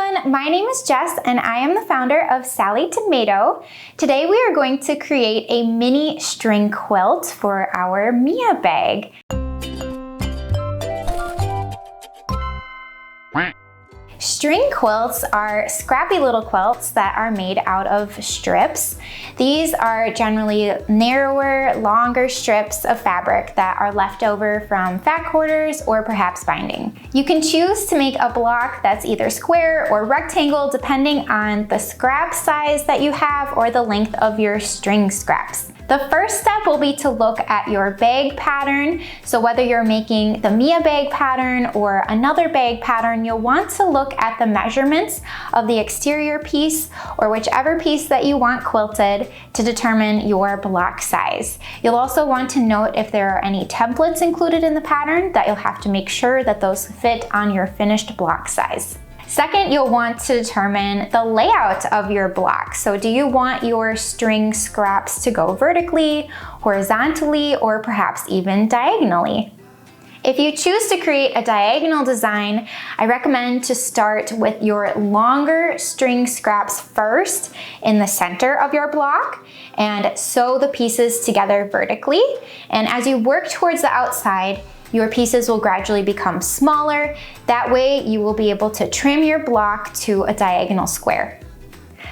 everyone, my name is Jess and I am the founder of Sallie Tomato. Today we are going to create a mini string quilt for our Mia bag. String quilts are scrappy little quilts that are made out of strips. These are generally narrower, longer strips of fabric that are left over from fat quarters or perhaps binding. You can choose to make a block that's either square or rectangle depending on the scrap size that you have or the length of your string scraps. The first step will be to look at your bag pattern. So whether you're making the Mia bag pattern or another bag pattern, you'll want to look at the measurements of the exterior piece or whichever piece that you want quilted to determine your block size. You'll also want to note if there are any templates included in the pattern that you'll have to make sure that those fit on your finished block size. Second, you'll want to determine the layout of your block. So do you want your string scraps to go vertically, horizontally, or perhaps even diagonally? If you choose to create a diagonal design, I recommend to start with your longer string scraps first in the center of your block and sew the pieces together vertically. And as you work towards the outside, your pieces will gradually become smaller. That way you will be able to trim your block to a diagonal square.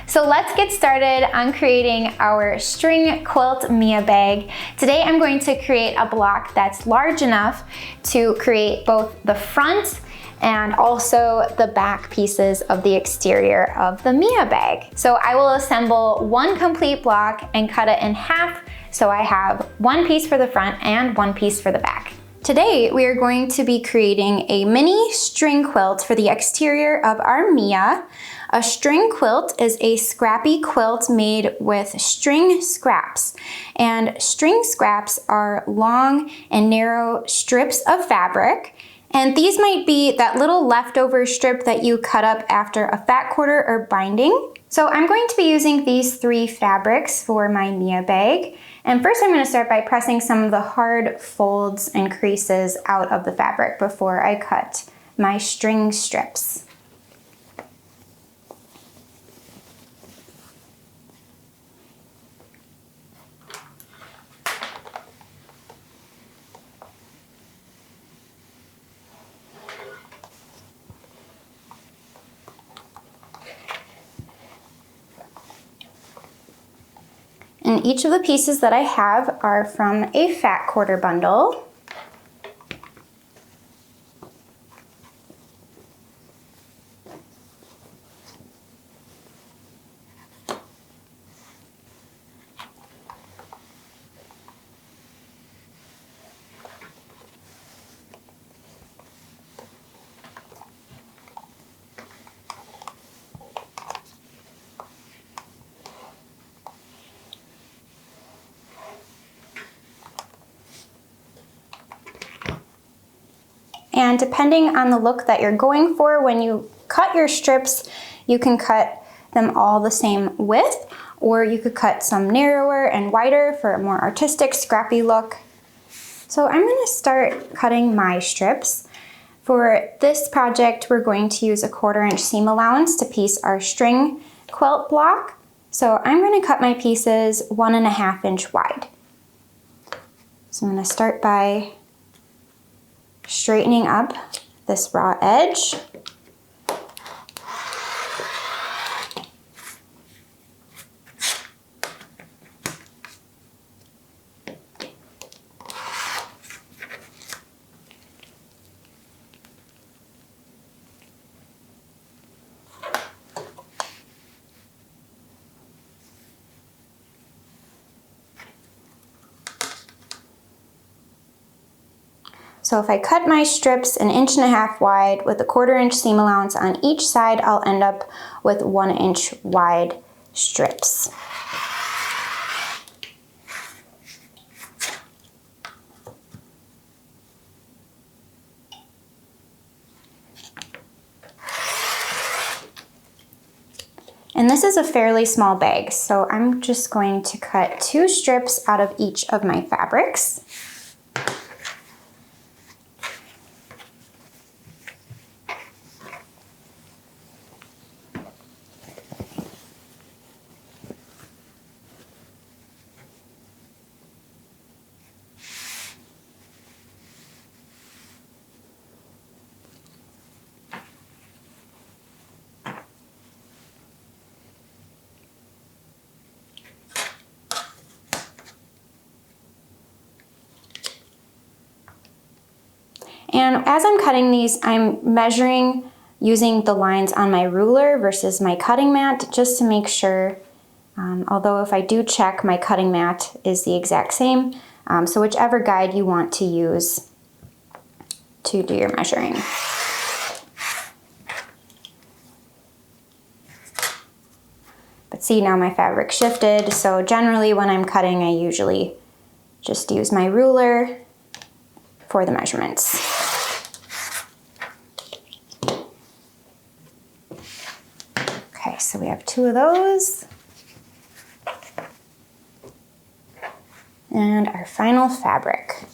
So let's get started on creating our string quilt Mia bag. Today I'm going to create a block that's large enough to create both the front and also the back pieces of the exterior of the Mia bag. So I will assemble one complete block and cut it in half so I have one piece for the front and one piece for the back. Today, we are going to be creating a mini string quilt for the exterior of our Mia. A string quilt is a scrappy quilt made with string scraps. And string scraps are long and narrow strips of fabric. And these might be that little leftover strip that you cut up after a fat quarter or binding. So I'm going to be using these three fabrics for my Mia bag. And first I'm going to start by pressing some of the hard folds and creases out of the fabric before I cut my string strips. And each of the pieces that I have are from a fat quarter bundle. And depending on the look that you're going for, when you cut your strips, you can cut them all the same width, or you could cut some narrower and wider for a more artistic, scrappy look. So I'm going to start cutting my strips. For this project, we're going to use a 1/4 inch seam allowance to piece our string quilt block. So I'm going to cut my pieces 1.5 inch wide. So I'm going to start by straightening up this raw edge. So if I cut my strips 1.5 inches wide with a 1/4 inch seam allowance on each side, I'll end up with 1 inch wide strips. And this is a fairly small bag, so I'm just going to cut 2 strips out of each of my fabrics. And as I'm cutting these, I'm measuring using the lines on my ruler versus my cutting mat just to make sure, although if I do check, my cutting mat is the exact same. So whichever guide you want to use to do your measuring. But see, now my fabric shifted, so generally when I'm cutting, I usually just use my ruler for the measurements. Okay, so we have 2 of those. And our final fabric.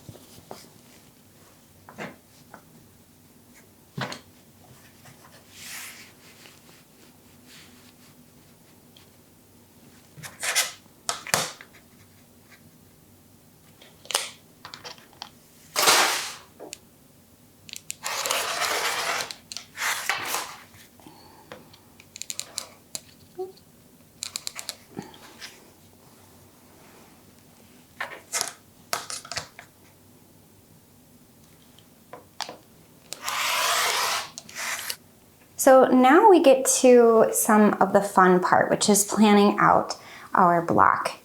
So now we get to some of the fun part, which is planning out our block.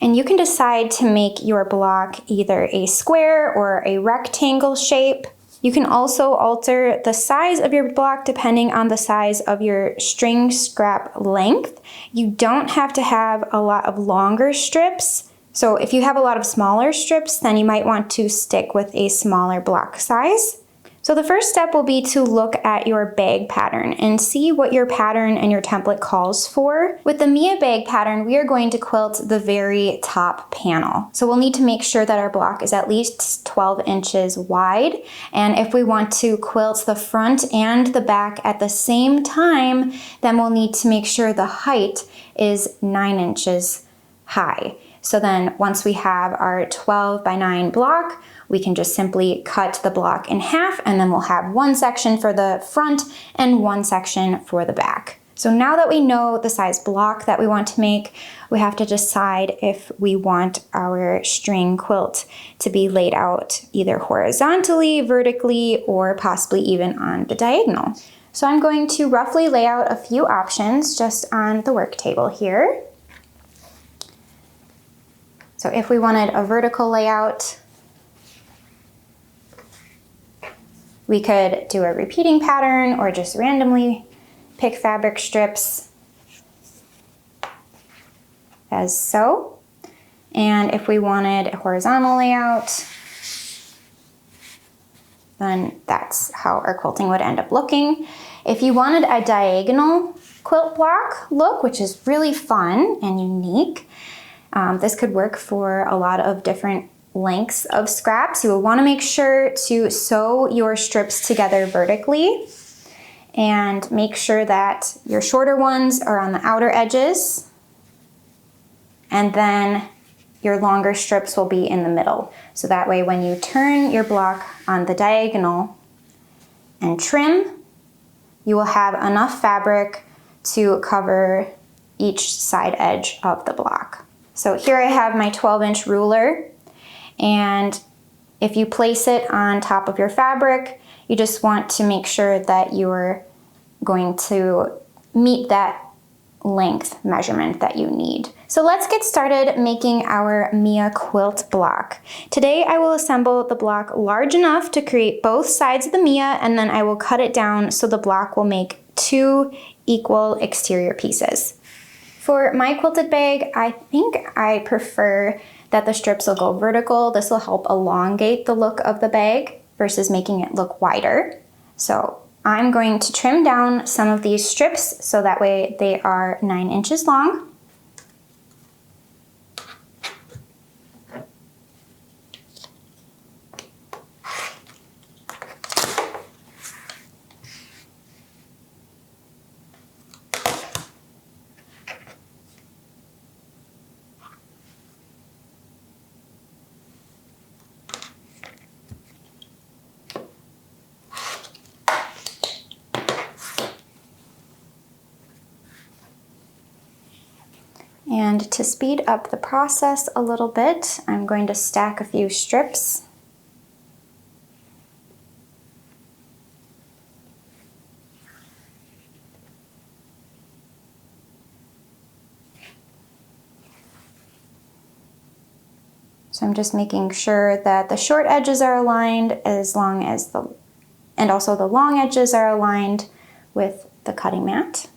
And you can decide to make your block either a square or a rectangle shape. You can also alter the size of your block depending on the size of your string scrap length. You don't have to have a lot of longer strips. So if you have a lot of smaller strips, then you might want to stick with a smaller block size. So the first step will be to look at your bag pattern and see what your pattern and your template calls for. With the Mia bag pattern, we are going to quilt the very top panel. So we'll need to make sure that our block is at least 12 inches wide. And if we want to quilt the front and the back at the same time, then we'll need to make sure the height is 9 inches high. So then once we have our 12 by 9 block, we can just simply cut the block in half, and then we'll have one section for the front and one section for the back. So now that we know the size block that we want to make, we have to decide if we want our string quilt to be laid out either horizontally, vertically, or possibly even on the diagonal. So I'm going to roughly lay out a few options just on the work table here. So if we wanted a vertical layout, we could do a repeating pattern or just randomly pick fabric strips as so. And if we wanted a horizontal layout, then that's how our quilting would end up looking. If you wanted a diagonal quilt block look, which is really fun and unique, this could work for a lot of different lengths of scraps. You will want to make sure to sew your strips together vertically and make sure that your shorter ones are on the outer edges, and then your longer strips will be in the middle. So that way when you turn your block on the diagonal and trim, you will have enough fabric to cover each side edge of the block. So here I have my 12-inch ruler. And if you place it on top of your fabric, you just want to make sure that you're going to meet that length measurement that you need. So let's get started making our Mia quilt block. Today I will assemble the block large enough to create both sides of the Mia, and then I will cut it down so the block will make 2 equal exterior pieces. For my quilted bag, I think I prefer that the strips will go vertical. This will help elongate the look of the bag versus making it look wider. So I'm going to trim down some of these strips so that way they are 9 inches long. And to speed up the process a little bit, I'm going to stack a few strips. So I'm just making sure that the short edges are aligned and also the long edges are aligned with the cutting mat.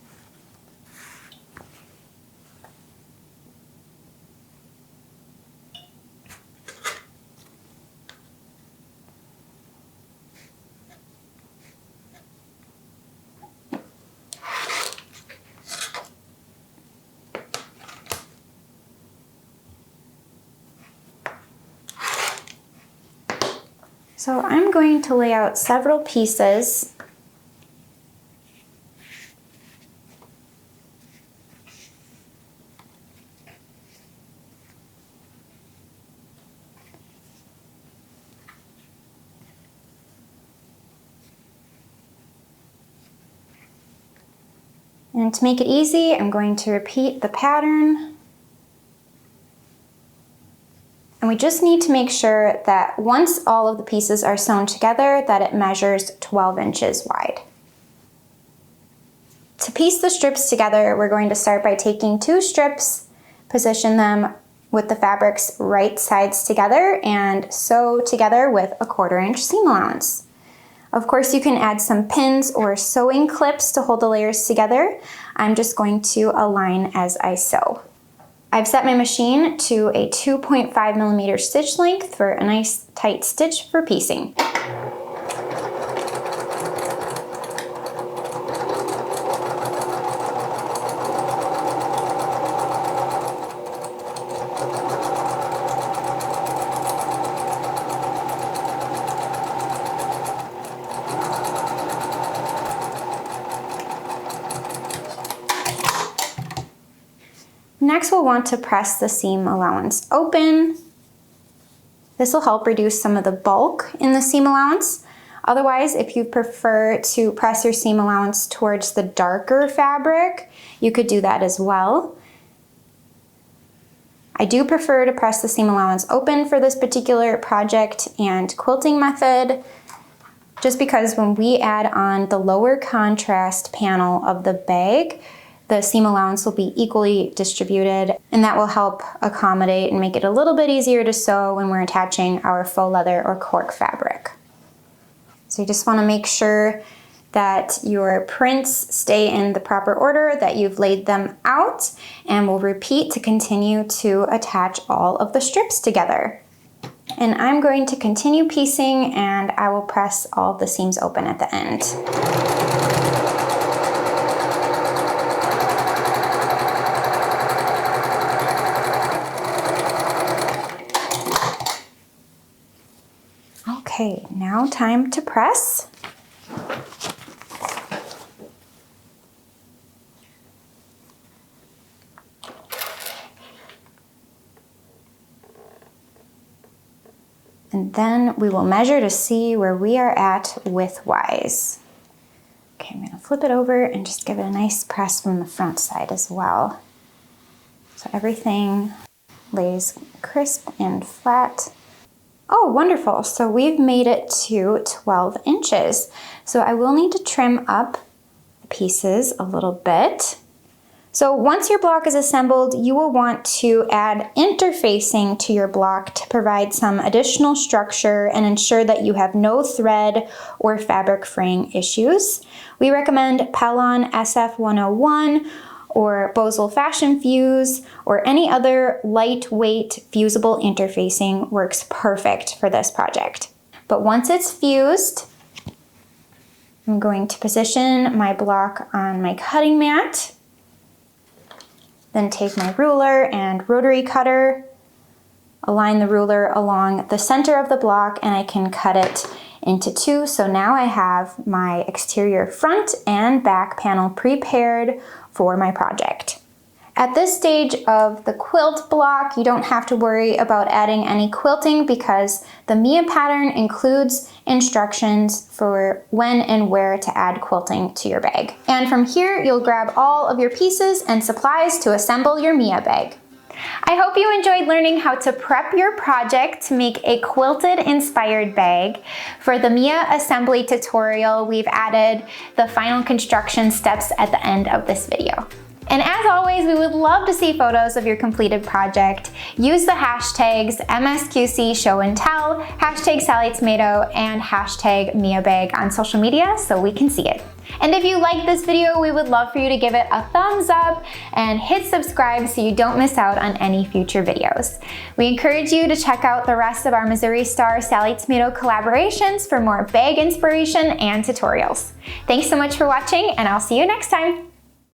So I'm going to lay out several pieces. And to make it easy, I'm going to repeat the pattern. And we just need to make sure that once all of the pieces are sewn together, that it measures 12 inches wide. To piece the strips together, we're going to start by taking 2 strips, position them with the fabric's right sides together, and sew together with a 1/4 inch seam allowance. Of course, you can add some pins or sewing clips to hold the layers together. I'm just going to align as I sew. I've set my machine to a 2.5mm stitch length for a nice tight stitch for piecing. Next, we'll want to press the seam allowance open. This will help reduce some of the bulk in the seam allowance. Otherwise, if you prefer to press your seam allowance towards the darker fabric, you could do that as well. I do prefer to press the seam allowance open for this particular project and quilting method, just because when we add on the lower contrast panel of the bag, the seam allowance will be equally distributed, and that will help accommodate and make it a little bit easier to sew when we're attaching our faux leather or cork fabric. So you just want to make sure that your prints stay in the proper order, that you've laid them out, and we'll repeat to continue to attach all of the strips together. And I'm going to continue piecing, and I will press all the seams open at the end. Okay, now time to press. And then we will measure to see where we are at width-wise. Okay, I'm gonna flip it over and just give it a nice press from the front side as well. So everything lays crisp and flat. Oh, wonderful. So we've made it to 12 inches. So I will need to trim up the pieces a little bit. So once your block is assembled, you will want to add interfacing to your block to provide some additional structure and ensure that you have no thread or fabric fraying issues. We recommend Pellon SF101 or Bosal Fashion Fuse, or any other lightweight fusible interfacing works perfect for this project. But once it's fused, I'm going to position my block on my cutting mat, then take my ruler and rotary cutter, align the ruler along the center of the block, and I can cut it into 2. So now I have my exterior front and back panel prepared for my project. At this stage of the quilt block, you don't have to worry about adding any quilting because the Mia pattern includes instructions for when and where to add quilting to your bag. And from here, you'll grab all of your pieces and supplies to assemble your Mia bag. I hope you enjoyed learning how to prep your project to make a quilted inspired bag. For the Mia assembly tutorial, we've added the final construction steps at the end of this video. And as always, we would love to see photos of your completed project. Use the hashtags MSQC Show and Tell, hashtag Sallie Tomato, and hashtag MiaBag on social media so we can see it. And if you like this video, we would love for you to give it a thumbs up and hit subscribe so you don't miss out on any future videos. We encourage you to check out the rest of our Missouri Star Sallie Tomato collaborations for more bag inspiration and tutorials. Thanks so much for watching, and I'll see you next time.